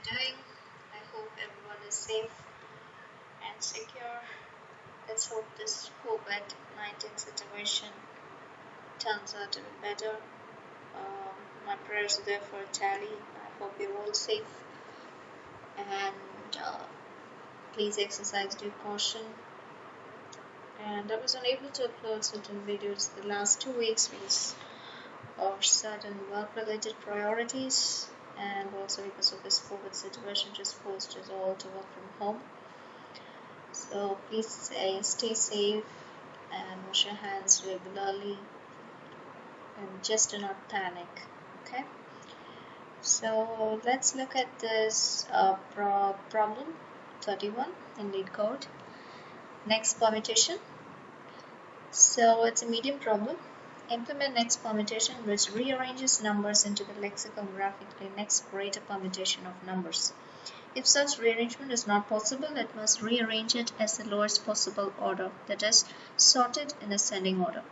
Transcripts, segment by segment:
doing? I hope everyone is safe and secure. Let's hope this COVID-19 situation turns out to be better. My prayers are there for Italy. I hope you're all safe, and please exercise due caution. And I was unable to upload certain videos the last 2 weeks because of certain work-related priorities, and also because of this COVID situation just forced us all to work from home. So please stay safe and wash your hands regularly and just do not panic. Okay, so let's look at this problem 31 in LeetCode. NextPermutation. So it's a medium problem. Implement NextPermutation, which rearranges numbers into the lexicographically next greater permutation of numbers. If such rearrangement is not possible, it must rearrange it as the lowest possible order, that is, sorted in ascending order.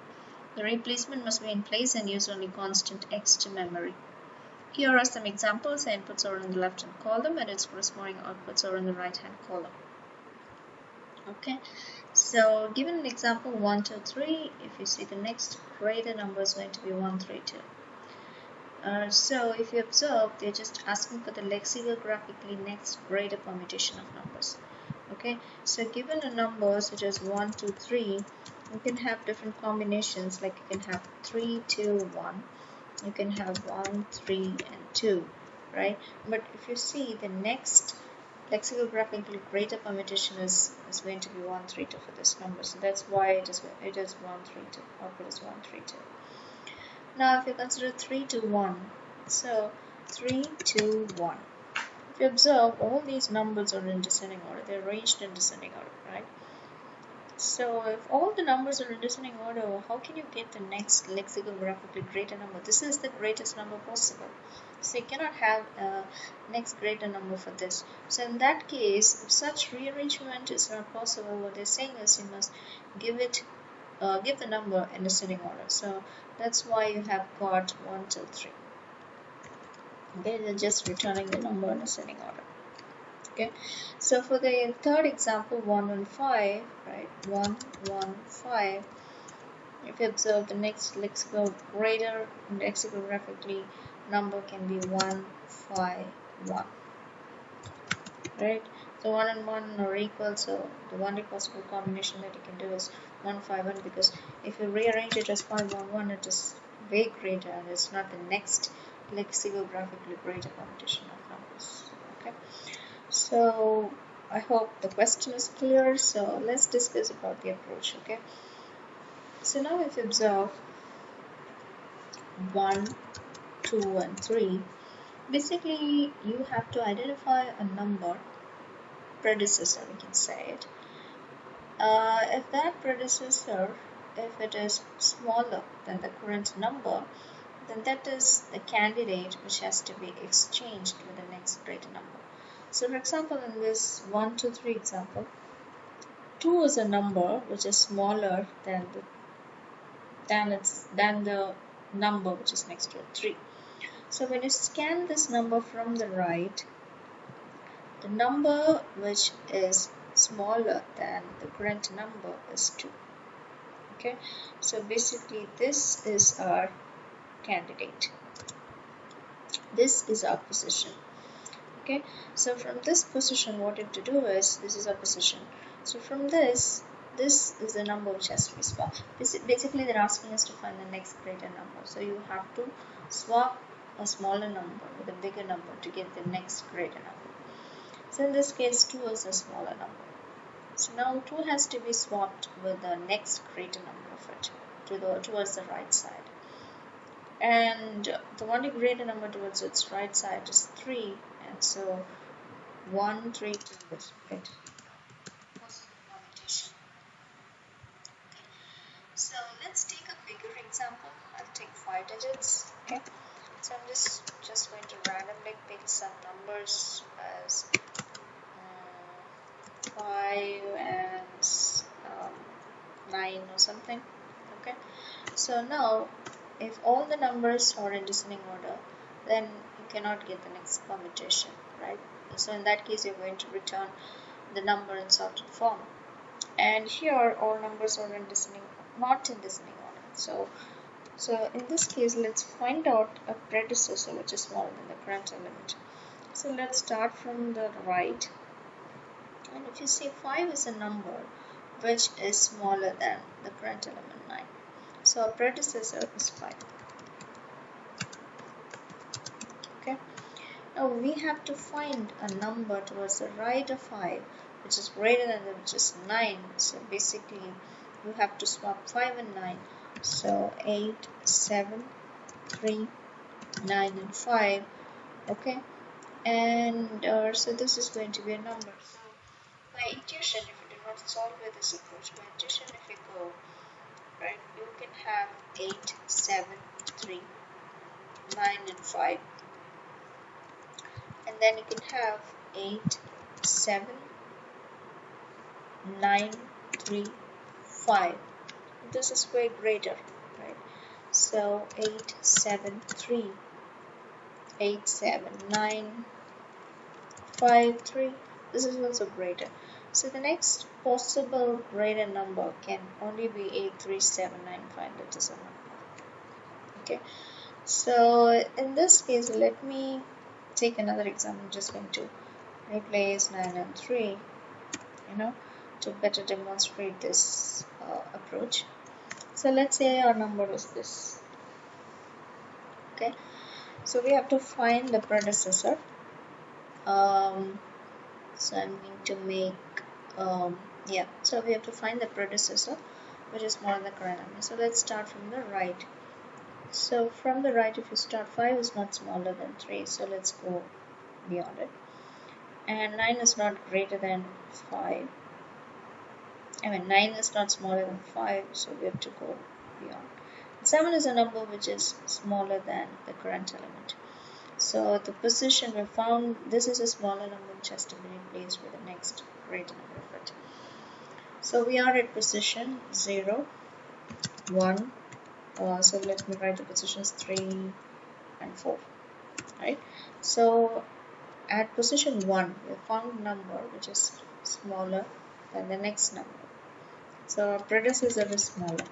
The replacement must be in place and use only constant x to memory. Here are some examples. The inputs are in the left-hand column and its corresponding outputs are in the right-hand column. Okay, so given an example 1, 2, 3, if you see the next greater number is going to be 1, 3, 2. So if you observe, they're just asking for the lexicographically next greater permutation of numbers. Okay, so given a number such as 1, 2, 3, you can have different combinations, like you can have 3, 2, 1. You can have 1, 3, and 2, right? But if you see the next lexicographically greater permutation is going to be 1, 3, 2 for this number. So that's why it is 1, 3, 2. Output is 1, 3, 2. Now if you consider 3, 2, 1, so 3, 2, 1. If you observe, all these numbers are in descending order. They're arranged in descending order, right? So if all the numbers are in descending order, how can you get the next lexicographically greater number? This is the greatest number possible. So you cannot have a next greater number for this. So in that case, if such rearrangement is not possible, what they're saying is you must give the number in descending order. So that's why you have got 1, 2, 3. Okay, they're just returning the number in ascending order. Okay, so for the third example, 1, 1, 5, right? 1, 1, 5. If you observe, the next lexicographically number can be 1, 5, 1. Right? So 1 and 1 are equal, so the only possible combination that you can do is 1, 5, 1, because if you rearrange it as 5, 1, 1, it is way greater and it's not the next lexicographically greater permutation of numbers. Okay, so I hope the question is clear. So let's discuss about the approach. Okay, so now if you observe 1, 2, and 3, basically you have to identify a number, predecessor, we can say it. If that predecessor, if it is smaller than the current number, then that is the candidate which has to be exchanged with the next greater number. So for example, in this 1, 2, 3 example, 2 is a number which is smaller than the number which is next to it, 3. So when you scan this number from the right, the number which is smaller than the current number is 2. Okay, so basically this is our candidate. This is our position. Okay, so from this position, what you have to do is, this is our position. So from this is the number which has to be swapped. Basically, they're asking us to find the next greater number. So you have to swap a smaller number with a bigger number to get the next greater number. So in this case, 2 is a smaller number. So now 2 has to be swapped with the next greater number of it towards the right side. And the only greater number towards its right side is 3. And so 1, 3, 2 is great. So let's take a bigger example. I'll take 5 digits. Okay. So I'm just going to randomly pick some numbers as 5 and 9 or something. Okay. So now, if all the numbers are in descending order, then you cannot get the next permutation, right? So in that case, you're going to return the number in sorted form. And here all numbers are in descending, not in descending order. So in this case, let's find out a predecessor which is smaller than the current element. So let's start from the right. And if you see 5 is a number which is smaller than the current element 9. So our predecessor is 5. Okay. Now we have to find a number towards the right of 5 which is greater than which is 9. So basically you have to swap 5 and 9. So 8, 7, 3, 9 and 5. Okay. And so this is going to be a number. So by intuition, if you do not solve with this approach, by intuition if you go, right, you can have 8, 7, 3, 9 and 5. And then you can have 8, 7, 9, 3, 5. This is way greater, right? So 8, 7, 3, 8, 7, 9, 5, 3. This is also greater. So the next possible greater number can only be 8, 3, 7, 9, 5. That is a number. Okay. So in this case, let me take another example. I'm just going to replace 9 and 3, to better demonstrate this approach. So let's say our number is this. Okay. So we have to find the predecessor. So I'm going to make, so we have to find the predecessor, which is smaller than the current number. So let's start from the right. So from the right, if you start, 5 is not smaller than 3, so let's go beyond it. And 9 is not greater than 5. 9 is not smaller than 5, so we have to go beyond. 7 is a number which is smaller than the current element. So the position we found, this is a smaller number which has to be replaced with the next greater number of it. So we are at position 0, 1, so let me write the positions 3 and 4, right? So at position 1, we found a number which is smaller than the next number. So our predecessor is smaller,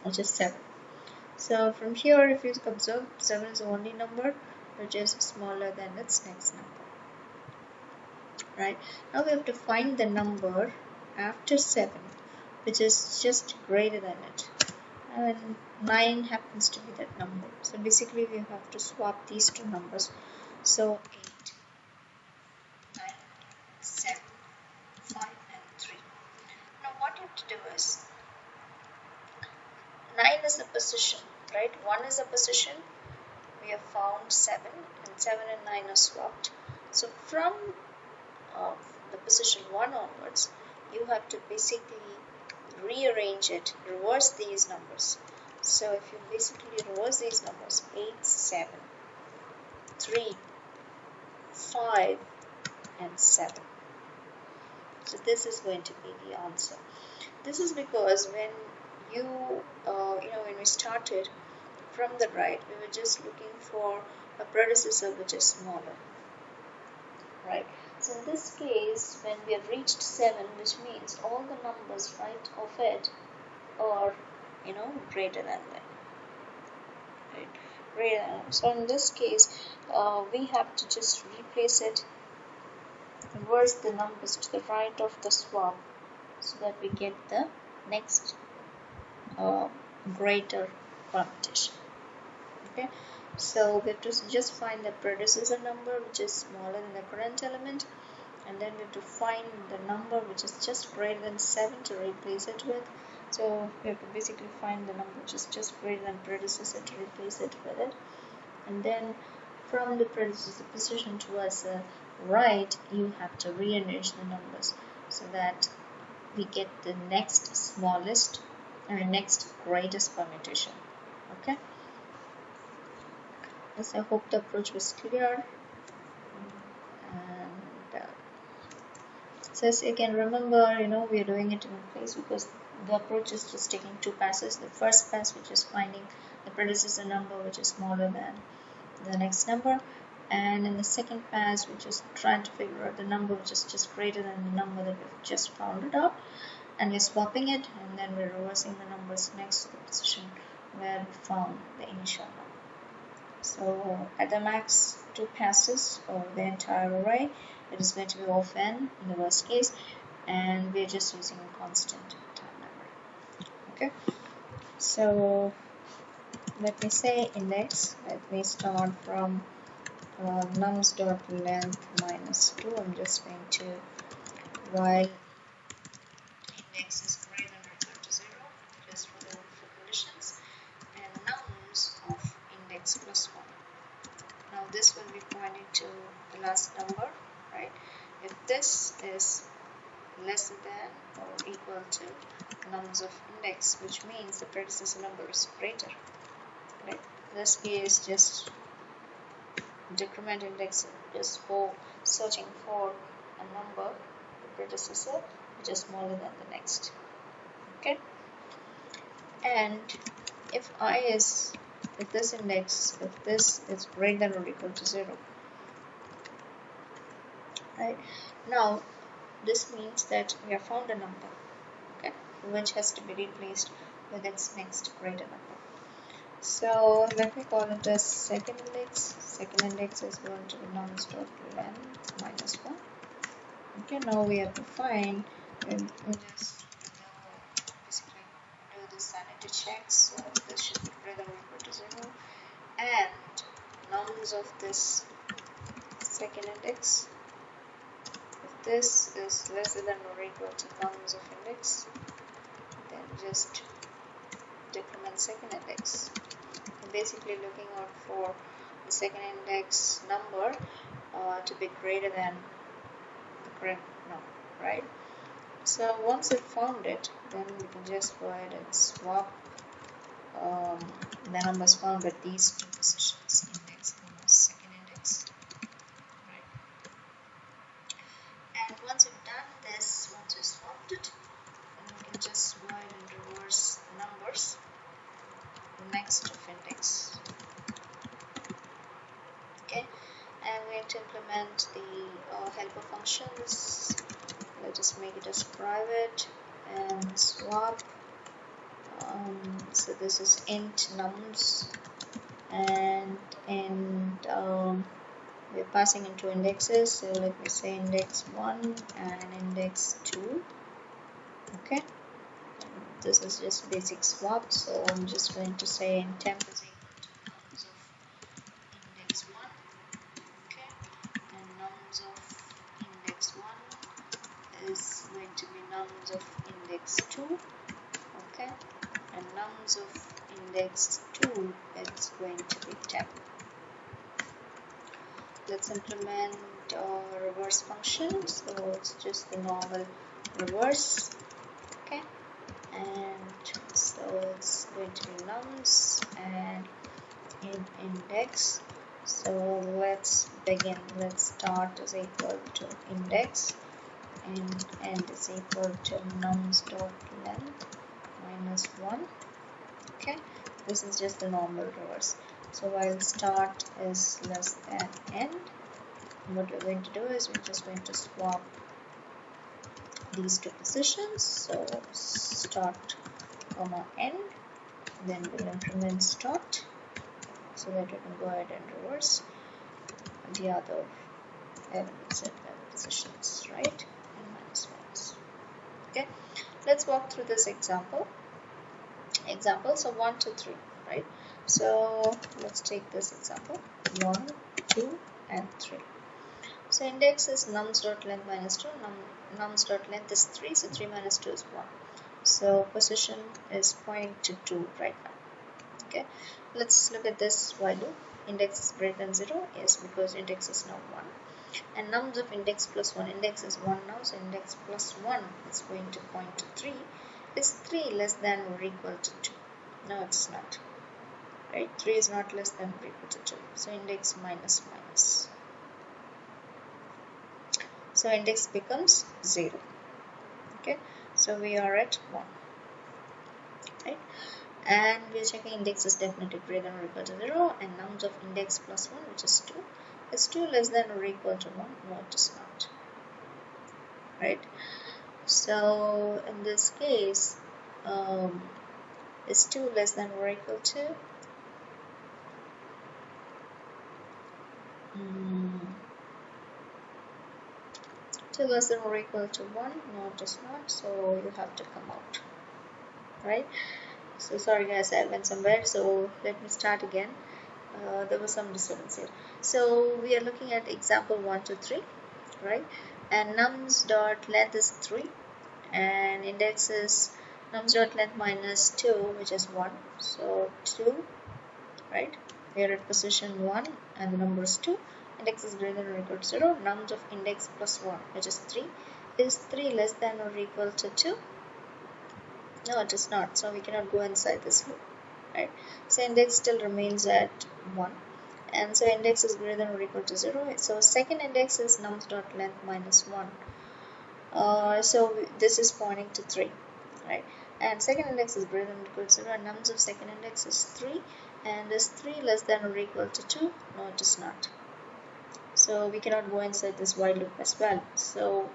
which is 7. So from here, if you observe, 7 is the only number which is smaller than its next number. Right? Now we have to find the number after 7, which is just greater than it. And 9 happens to be that number. So basically we have to swap these two numbers. So 8, 9, 7, 5 and 3. Now what you have to do is, 9 is the position, right? 1 is the position. We have found 7, and 7 and 9 are swapped. So from the position 1 onwards, you have to basically rearrange it, reverse these numbers. So if you basically reverse these numbers, 8, 7, 3, 5 and 7. So this is going to be the answer. This is because when when we started from the right, we were just looking for a predecessor which is smaller, right? So in this case, when we have reached 7, which means all the numbers right of it are, greater than that, right? Greater than. So in this case, we have to just replace it, reverse the numbers to the right of the swap, so that we get the next greater permutation. Okay, so we have to just find the predecessor number which is smaller than the current element, and then we have to find the number which is just greater than 7 to replace it with. So we have to basically find the number which is just greater than predecessor to replace it with it, and then from the predecessor position towards the right, you have to rearrange the numbers so that we get the next smallest and next greatest permutation. Okay, yes, I hope the approach was clear. And so as you can remember, we are doing it in place because the approach is just taking 2 passes. The first pass, which is finding the predecessor number which is smaller than the next number, and in the second pass we're just trying to figure out the number which is just greater than the number that we've just found it out, and we're swapping it, and then we're reversing the numbers next to the position where we found the initial number. So at the max 2 passes of the entire array, it is going to be of n in the worst case, and we're just using a constant time memory. Okay, so let me say index. Let me start from nums.length minus 2. I'm just going to, while index is greater than or equal to 0, just for the conditions, and nums of index plus 1. Now this will be pointing to the last number, right? If this is less than or equal to nums of index, which means the predecessor number is greater, right? In this case, just decrement index, just go searching for a number, the predecessor, which is smaller than the next. Okay, and if this index, if this is greater than or equal to 0, right? Now this means that we have found a number, okay, which has to be replaced with its next greater number. So let me call it as second index. Second index is going to be nums.length minus 1. Okay, now we have to find, and just basically do the sanity checks. So this should be greater or equal to 0, and nums of this second index. If this is less than or equal to nums of index, then just decrement second index. Basically looking out for the second index number to be greater than the correct number, right? So once we found it, then we can just go ahead and swap the numbers found at these two positions, index and second index, right? And once we've done this, once we swapped it, then we can just go ahead and reverse the numbers next of index. Okay, and we have to implement the helper functions. Let us make it as private and swap. So this is int nums, and we're passing in two indexes. So let me say index 1 and index 2. Okay. This is just basic swap, so I'm just going to say temp is equal to nums of index 1, okay, and nums of index 1 is going to be nums of index 2, okay, and nums of index 2 is going to be temp. Let's implement our reverse function, so it's just the normal reverse, okay. And so it's going to be nums and in index. So let's begin. Let's start is equal to index and end is equal to nums.length minus 1. Okay, this is just the normal reverse. So while start is less than end, what we're going to do is we're just going to swap these two positions. So start comma end, then we'll implement start so that we can go ahead and reverse the other elements and positions, right, and minus minus. Okay, let's walk through this example. So 1, 2, 3, right? So let's take this example, 1, 2 and 3. So index is nums.length minus 2, nums.length is 3, so 3 minus 2 is 1. So position is pointing to 2 right now. Okay, let's look at this while loop. Index is greater than 0, yes, because index is now 1. And nums of index plus 1, index is 1 now, so index plus 1 is going to point to 3. Is 3 less than or equal to 2? No, it's not. Right, 3 is not less than or equal to 2. So index minus minus. So index becomes 0. Okay, so we are at 1. Right. and we are checking index is definitely greater than or equal to 0, and nums of index plus 1, which is 2. Is 2 less than or equal to 1? No, it is not. Right? So in this case, is 2 less than or equal to 2 less than or equal to 1? No, it is not. So you have to come out. Right? So sorry guys, I went somewhere. So let me start again. There was some disturbance here. So we are looking at example 1 to 3, right? And nums dot length is 3, and index is nums dot length minus 2, which is 1. So 2, right? We are at position 1, and the number is 2. Index is greater than or equal to 0. Nums of index plus 1, which is 3. Is 3 less than or equal to 2? No, it is not. So we cannot go inside this loop. Right? So index still remains at 1, and so index is greater than or equal to 0. So second index is nums dot length minus 1. So this is pointing to 3, right? And second index is greater than or equal to 0, and nums of second index is 3, and is 3 less than or equal to 2? No, it is not. So we cannot go inside this while loop as well. So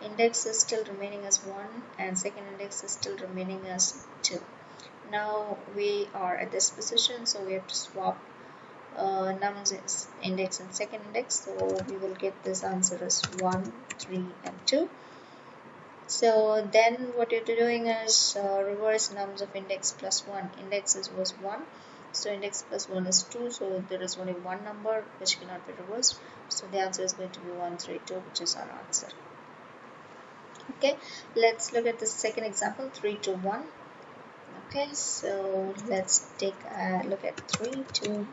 index is still remaining as 1, and second index is still remaining as 2. Now we are at this position, so we have to swap nums index and second index. So we will get this answer as 1, 3, and 2. So then what you're doing is reverse nums of index plus 1. Index was 1, so index plus 1 is 2, so there is only one number which cannot be reversed. So the answer is going to be 1, 3, 2, which is our answer. Okay, let's look at the second example, 3 to 1. Okay, so let's take a look at 3, 2, 1.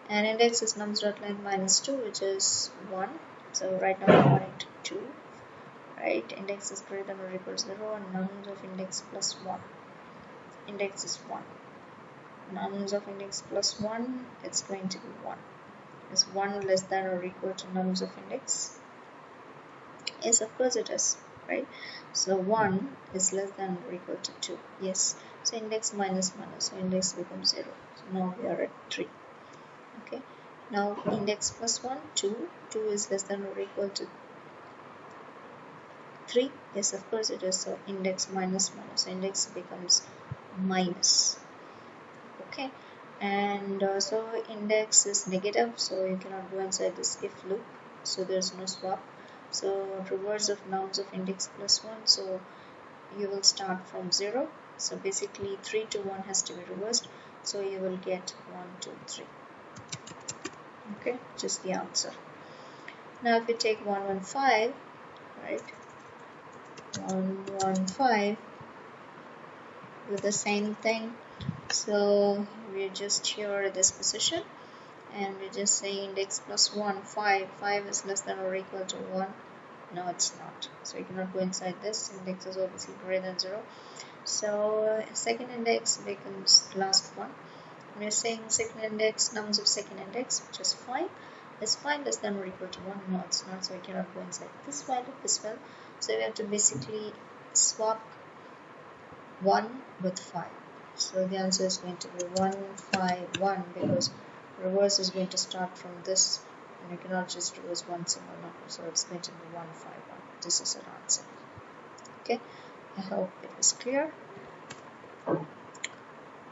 And index is nums dot length minus 2, which is 1. So right now I'm pointing to 2. Right? Index is greater than or equal to 0, and nums of index plus 1. Index is 1. Nums of index plus 1, it's going to be 1. Is 1 less than or equal to nums of index? Yes, of course it is. Right? So 1 is less than or equal to 2. Yes. So index minus minus, so index becomes 0. So now we are at 3. Okay. Now index plus 1, 2. 2 is less than or equal to 3. Yes, of course it is. So index minus minus, so index becomes minus. Okay. And so index is negative, so you cannot go inside this if loop. So there's no swap. So reverse of nums of index plus 1, so you will start from 0. So basically 3 to 1 has to be reversed, so you will get 1, 2, 3. Okay, just the answer. Now if you take 1, 1, 5, right, 1, 1, 5, do the same thing. So we're just here at this position, and we're just saying index plus 1, 5. 5 is less than or equal to 1. No, it's not. So you cannot go inside this. Index is obviously greater than 0. So second index becomes last one. We're saying second index, nums of second index, which is 5. Is 5 less than or equal to 1? No, it's not. So we cannot go inside this value as well. So we have to basically swap 1 with 5. So the answer is going to be 1, 5, 1, because reverse is going to start from this, and you cannot just reverse one single number. So it's going to be 1, 5, 1. This is our answer. Okay, I hope it was clear.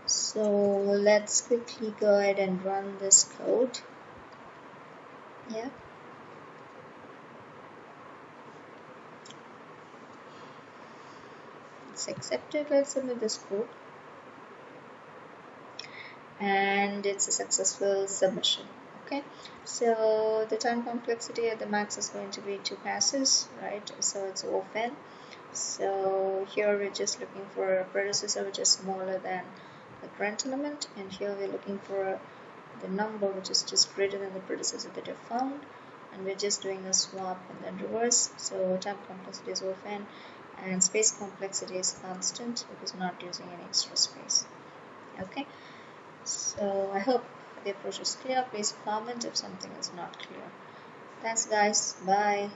So let's quickly go ahead and run this code. Yeah. It's accepted. Let's submit this code. And it's a successful submission. Okay, so the time complexity at the max is going to be 2 passes, right? So it's open. So here we're just looking for a predecessor which is smaller than the current element, and here we're looking for the number which is just greater than the predecessor that you found, and we're just doing a swap and then reverse. So time complexity is open, and space complexity is constant because we're not using any extra space. Okay, so I hope the approach is clear. Please comment if something is not clear. Thanks guys, bye.